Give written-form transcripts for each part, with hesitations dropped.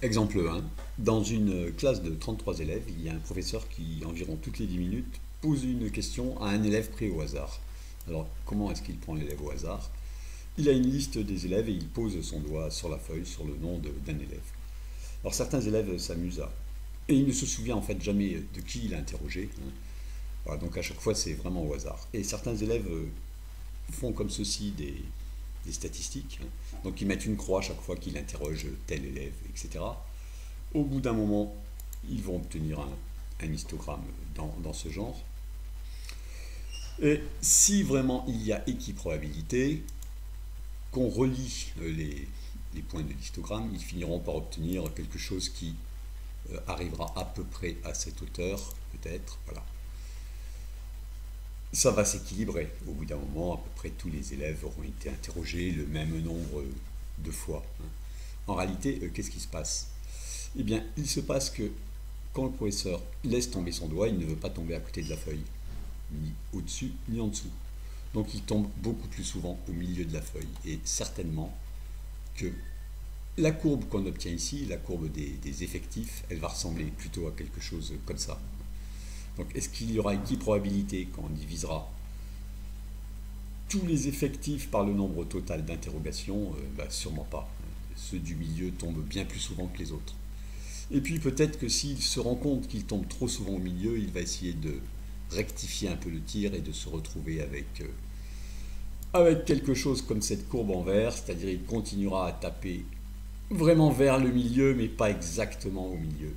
Exemple 1, dans une classe de 33 élèves, il y a un professeur qui, environ toutes les 10 minutes, pose une question à un élève pris au hasard. Alors, comment est-ce qu'il prend l'élève au hasard? Il a une liste des élèves et il pose son doigt sur la feuille, sur le nom d'un élève. Alors, certains élèves s'amusent à... Et il ne se souvient en fait jamais de qui il a interrogé, hein. Voilà, donc à chaque fois, c'est vraiment au hasard. Et certains élèves font comme ceci des statistiques, hein. Donc ils mettent une croix chaque fois qu'il interroge tel élève, etc. Au bout d'un moment, ils vont obtenir un histogramme dans ce genre. Et si vraiment il y a équiprobabilité, qu'on relie les points de l'histogramme, ils finiront par obtenir quelque chose qui arrivera à peu près à cette hauteur, peut-être. Voilà. Ça va s'équilibrer. Au bout d'un moment, à peu près tous les élèves auront été interrogés le même nombre de fois, hein. En réalité, qu'est-ce qui se passe? Eh bien, il se passe que quand le professeur laisse tomber son doigt, il ne veut pas tomber à côté de la feuille, ni au-dessus, ni en dessous. Donc il tombe beaucoup plus souvent au milieu de la feuille. Et certainement que la courbe qu'on obtient ici, la courbe des effectifs, elle va ressembler plutôt à quelque chose comme ça. Donc est-ce qu'il y aura équiprobabilité quand on divisera tous les effectifs par le nombre total d'interrogations? Sûrement pas. Ceux du milieu tombent bien plus souvent que les autres. Et puis peut-être que s'il se rend compte qu'il tombe trop souvent au milieu, il va essayer de rectifier un peu le tir et de se retrouver avec quelque chose comme cette courbe en vert, c'est-à-dire il continuera à taper vraiment vers le milieu, mais pas exactement au milieu.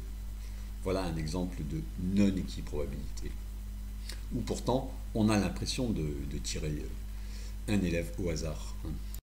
Voilà un exemple de non-équiprobabilité, où pourtant on a l'impression de tirer un élève au hasard, hein.